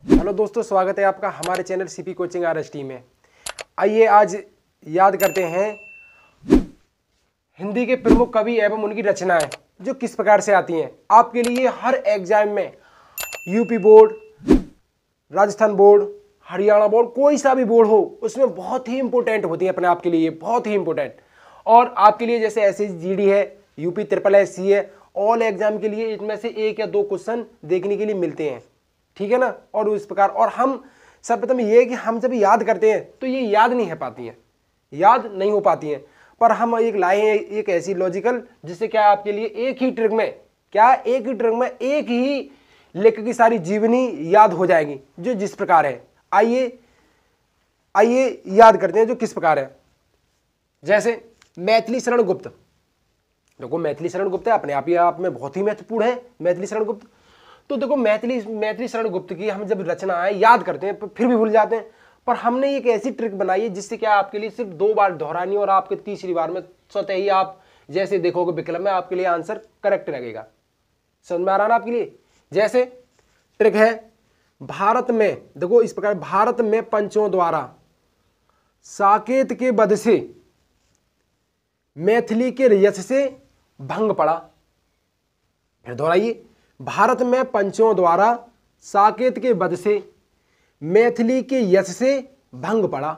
Hello दोस्तों, स्वागत है आपका हमारे चैनल सीपी कोचिंग आरएसटी में। आइए आज याद करते हैं हिंदी के प्रमुख कवि एवं उनकी रचनाएं जो किस प्रकार से आती हैं। आपके लिए हर एग्जाम में UP board, Rajasthan board, Haryana board, कोई सा भी बोर्ड हो उसमें बहुत ही इंपॉर्टेंट होती है अपने आप के लिए, बहुत ही इंपॉर्टेंट। और आपके लिए जैसे SSGD है, यूपी SSSC है, ऑल एग्जाम के लिए इनमें से एक या दो क्वेश्चन देखने के लिए मिलते हैं, ठीक है ना। और इस प्रकार, और हम सर्वप्रथम ये है कि हम जब याद करते हैं तो ये याद नहीं हो पाती हैं, याद नहीं हो पाती हैं। पर हम एक लाए हैं एक ऐसी लॉजिकल जिससे क्या आपके लिए एक ही ट्रिक में, एक ही लेखक की सारी जीवनी याद हो जाएगी, जो जिस प्रकार है। आइए याद करते हैं जो किस प्रकार है। जैसे मैथिली शरण गुप्त, देखो मैथिली शरण गुप्त है, अपने आप में बहुत ही महत्वपूर्ण है मैथिली शरण गुप्त। तो देखो मैथिली शरण गुप्त की हम जब रचना है याद करते हैं फिर भी भूल जाते हैं। पर हमने एक ऐसी ट्रिक बनाई है जिससे क्या आपके लिए सिर्फ 2 बार दोहरानी, और आपके तीसरी बार में स्वतः ही आप जैसे देखोगे विकल्प में आपके लिए आंसर करेक्ट लगेगा। समझ में आ रहा ना आपके लिए। जैसे ट्रिक है भारत में, देखो इस प्रकार, भारत में पंचों द्वारा साकेत के वध से मैथिली के यश से भंग पड़ा। फिर दोहराइए, भारत में पंचों द्वारा साकेत के वध से मैथिली के यश से भंग पड़ा।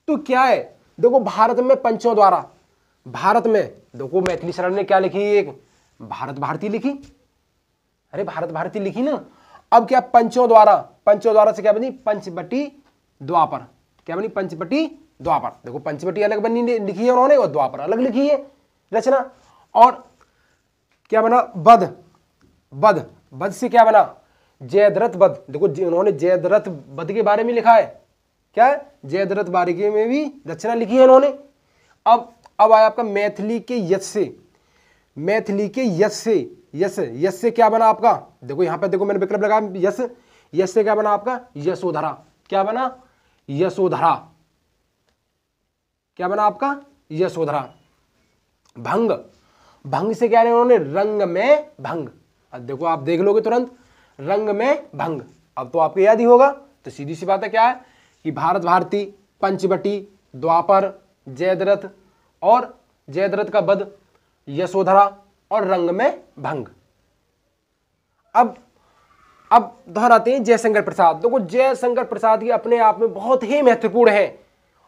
तो क्या है, देखो भारत में पंचों द्वारा, भारत में देखो मैथिली शरण ने क्या लिखी, एक भारत भारती लिखी, अरे भारत भारती लिखी ना। अब क्या पंचों द्वारा से क्या बनी, पंचवटी द्वापर, क्या बनी, पंचवटी द्वापर। देखो पंचवटी अलग बनी लिखी है उन्होंने और द्वापर अलग लिखी है रचना। और क्या बना, वध से क्या बना, जयद्रथ वध। देखो उन्होंने जयद्रथ वध के बारे में लिखा है, क्या है, जयद्रथ बारिकी में भी रचना लिखी है उन्होंने। अब आया आपका मैथिली के यश से, मैथिली के यश से क्या बना आपका, देखो यहां पे देखो मैंने विकल्प लगाया, यश से क्या बना आपका, यशोधरा। क्या बना, यशोधरा। क्या बना आपका, यशोधरा। भंग से क्या है उन्होंने, रंग में भंग। अब देखो आप देख लोगे तुरंत, रंग में भंग। अब तो आपको याद ही होगा। तो सीधी सी बात है क्या है कि भारत भारती, पंचवटी, द्वापर, जयद्रथ, और जयद्रथ का वध, यशोधरा और रंग में भंग। अब दोहराते हैं जयशंकर प्रसाद। देखो जयशंकर प्रसाद की अपने आप में बहुत ही महत्वपूर्ण है,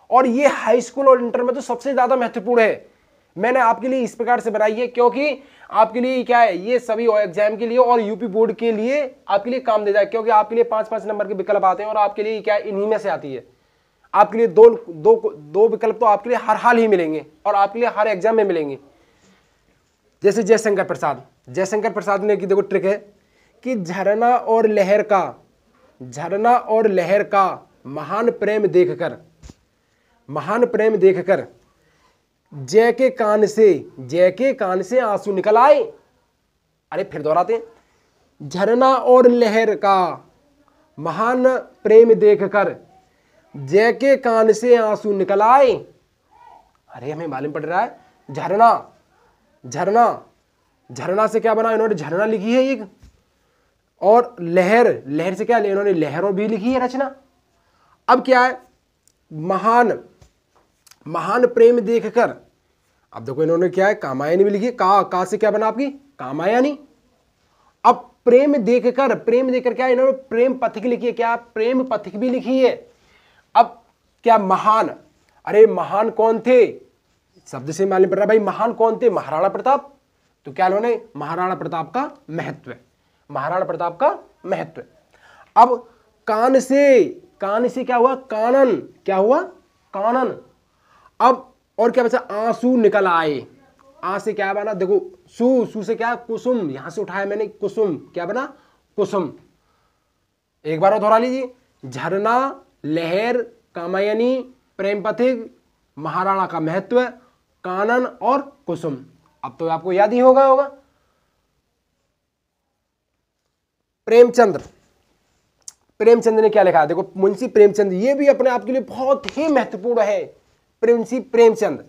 और ये हाई स्कूल और इंटर में तो सबसे ज्यादा महत्वपूर्ण है। मैंने आपके लिए इस प्रकार से बनाई है क्योंकि आपके लिए क्या है, ये सभी एग्जाम के लिए और यूपी बोर्ड के लिए आपके लिए काम दे जाए, क्योंकि आपके लिए 5-5 नंबर के विकल्प आते हैं और आपके लिए क्या इन्हीं में से आती है। आपके लिए दो विकल्प तो आपके लिए हर हाल ही मिलेंगे और आपके लिए हर एग्जाम में मिलेंगे। जैसे जयशंकर प्रसाद ने की देखो ट्रिक है कि झरना और लहर का महान प्रेम देखकर जय के कान से आंसू निकल आए। अरे फिर दोहराते हैं, झरना और लहर का महान प्रेम देखकर जय के कान से आंसू निकल आए। अरे हमें मालूम पड़ रहा है झरना से क्या बना, इन्होंने झरना लिखी है एक, और लहर से क्या, इन्होंने लहरों भी लिखी है रचना। अब क्या है, महान प्रेम देखकर, अब देखो इन्होंने क्या है, कामायनी भी लिखी है, का से क्या बना आपकी, कामायनी। अब प्रेम देखकर क्या, इन्होंने प्रेम पथिक लिखी है, क्या प्रेम पथिक भी लिखी है। अब क्या महान, अरे महान कौन थे, शब्द से मालूम पड़ रहा भाई महान कौन थे, महाराणा प्रताप। तो क्या इन्होंने महाराणा प्रताप का महत्व। अब कान से क्या हुआ, कानन। अब और क्या बचा, आंसू निकल आए। आ से क्या बना, देखो सू से क्या, कुसुम, यहां से उठाया मैंने कुसुम, क्या बना, कुसुम। एक बार और दोहरा लीजिए, झरना, लहर, कामायनी, प्रेम पथिक, महाराणा का महत्व, कानन और कुसुम। अब तो आपको याद ही होगा। प्रेमचंद ने क्या लिखा, देखो मुंशी प्रेमचंद, ये भी अपने आप के लिए बहुत ही महत्वपूर्ण है। मुंशी प्रेमचंद,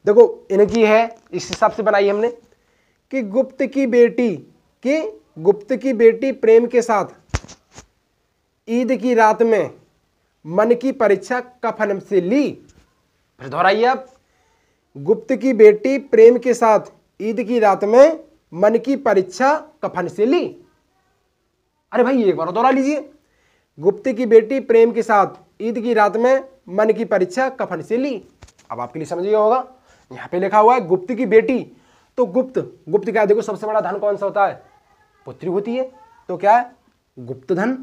देखो इनकी है इस हिसाब से बनाई हमने कि गुप्त की बेटी प्रेम के साथ ईद की रात में मन की परीक्षा कफन से ली। फिर दोहराइए आप। गुप्त की बेटी प्रेम के साथ ईद की रात में मन की परीक्षा कफन से ली। अरे भाई एक बार दोहरा लीजिए। गुप्त की बेटी प्रेम के साथ ईद की रात में मन की परीक्षा कफन से ली। अब आपके लिए समझिए होगा, यहां पे लिखा हुआ है गुप्त की बेटी, तो गुप्त गुप्त क्या है, देखो सबसे बड़ा धन कौन सा होता है, पुत्री होती है, तो क्या है गुप्त धन।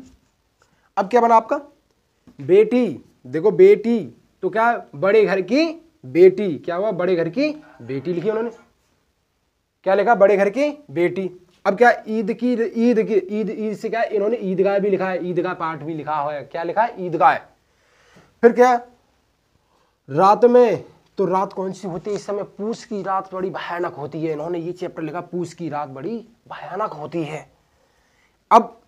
अब क्या बना आपका बेटी, देखो बेटी तो क्या है बड़े घर की बेटी, क्या हुआ बड़े घर की बेटी लिखी उन्होंने, क्या लिखा बड़े घर की बेटी। अब क्या ईद की ईद से क्या इन्होंने ईदगाह भी लिखा है, ईदगाह पाठ भी लिखा हुआ है, क्या लिखा है ईदगाह। फिर क्या रात में, तो रात कौन सी होती है इस समय, पूस की रात बड़ी भयानक होती है, इन्होंने ये चैप्टर लिखा पूस की रात बड़ी भयानक होती है। अब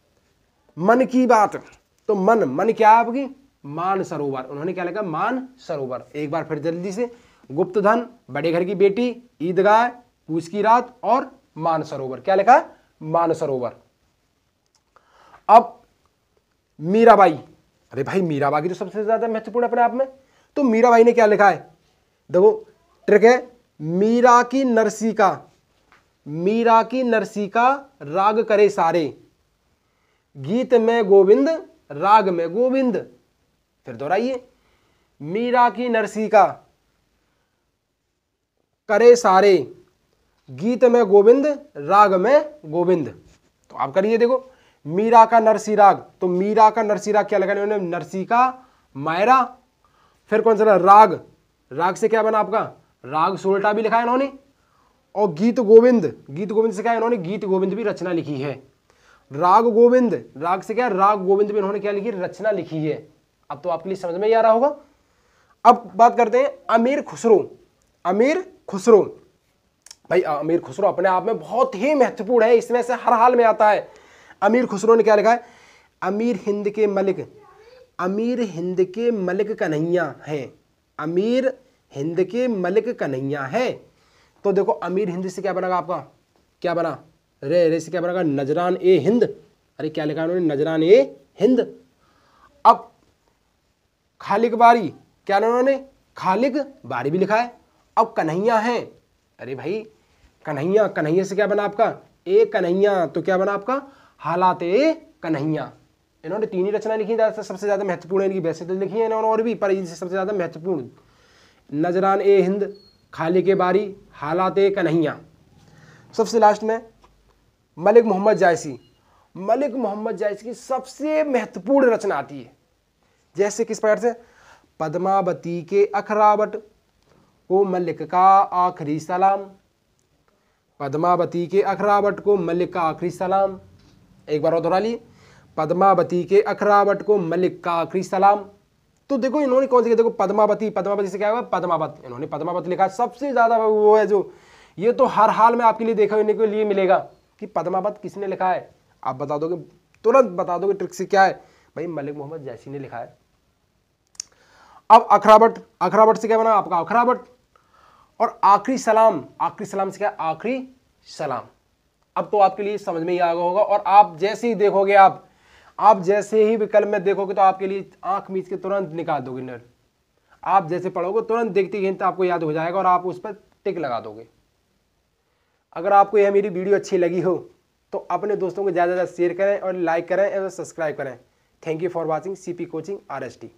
मन की बात, तो मन मन क्या है आपकी मान सरोवर, उन्होंने क्या लिखा मान सरोवर। एक बार फिर जल्दी से, गुप्त धन, बड़े घर की बेटी, ईदगाह, पूस की रात और मान सरोवर, क्या लिखा है मान सरोवर। अब मीराबाई, अरे भाई मीराबाई की तो सबसे ज्यादा महत्वपूर्ण अपने आप में, तो मीराबाई ने क्या लिखा है, देखो ट्रिक है, मीरा की नरसिका, मीरा की नरसिका राग करे सारे, गीत में गोविंद राग में गोविंद। फिर दोहराइए, मीरा की नरसिका करे सारे, गीत में गोविंद राग में गोविंद। तो आप करिए, देखो मीरा का नरसी राग, तो मीरा का नरसी राग क्या लगा इन्होंने नरसिका मायरा। फिर कौन सा राग, राग से क्या बना आपका राग सोल्टा भी लिखा है इन्होंने। और गीत गोविंद, गीत गोविंद से क्या इन्होंने गीत गोविंद भी रचना लिखी है। राग गोविंद, राग से क्या राग गोविंद भी इन्होंने क्या लिखी रचना लिखी है। अब तो आपके लिए समझ में ही आ रहा होगा। अब बात करते हैं अमीर खुसरो। अमीर खुसरो, भाई अमीर खुसरो अपने आप में बहुत ही महत्वपूर्ण है, इसमें से हर हाल में आता है। अमीर खुसरो ने क्या लिखा है, अमीर हिंद के मलिक, अमीर हिंद के मलिक कन्हैया है, अमीर हिंद के मलिक कन्हैया है। तो देखो अमीर हिंद से क्या बनेगा आपका, क्या बना रे से क्या बनेगा नजरान ए हिंद। अरे क्या लिखा उन्होंने नजरान ए हिंद। अब खालिक बारी, क्या उन्होंने खालिक बारी भी लिखा है। अब कन्हैया है, अरे भाई कन्हैया, कन्हैया से क्या बना आपका ए कन्हैया, तो क्या बना आपका हालात ए कन्हैया। इन्होंने तीन ही रचना लिखी, सबसे ज्यादा महत्वपूर्ण इनकी, वैसे तो लिखी है इन्होंने और भी, पर इनसे सबसे ज्यादा महत्वपूर्ण नजरान ए हिंद, खालिक बारी, हालात ए कन्हैया। सबसे लास्ट में मलिक मोहम्मद जायसी। मलिक मोहम्मद जायसी की सबसे महत्वपूर्ण रचना आती है, जैसे किस प्रकार से, पद्मावती के अखरावट को मलिक का आखिरी सलाम, पद्मावती के अखरावट को मलिक का आखिरी सलाम। एक बार और दोहरा लिए, पद्मावती के अखरावट को मलिक का आखिरी सलाम। तो देखो इन्होंने कौन सी, देखो पद्मावती, पद्मावती से क्या हुआ पद्मावत, इन्होंने पद्मावत लिखा। सबसे ज्यादा वो है जो, ये तो हर हाल में आपके लिए देखने के लिए मिलेगा कि पद्मावत किसने लिखा है, आप बता दोगे, तुरंत बता दोगे ट्रिक से, क्या है भाई मलिक मोहम्मद जायसी ने लिखा है। अब अखरावट, अखरावट से क्या बना आपका अखरावट। और आखिरी सलाम, आखिरी सलाम से क्या आखिरी सलाम। अब तो आपके लिए समझ में ही आ गया होगा। और आप जैसे ही देखोगे, आप जैसे ही विकल्प में देखोगे तो आपके लिए आंख मीच के तुरंत निकाल दोगे नर। आप जैसे पढ़ोगे तुरंत देखते ही आपको याद हो जाएगा और आप उस पर टिक लगा दोगे। अगर आपको यह मेरी वीडियो अच्छी लगी हो तो अपने दोस्तों को ज़्यादा से ज़्यादा शेयर करें और लाइक करें और सब्सक्राइब करें। Thank you for watching CP coaching RST।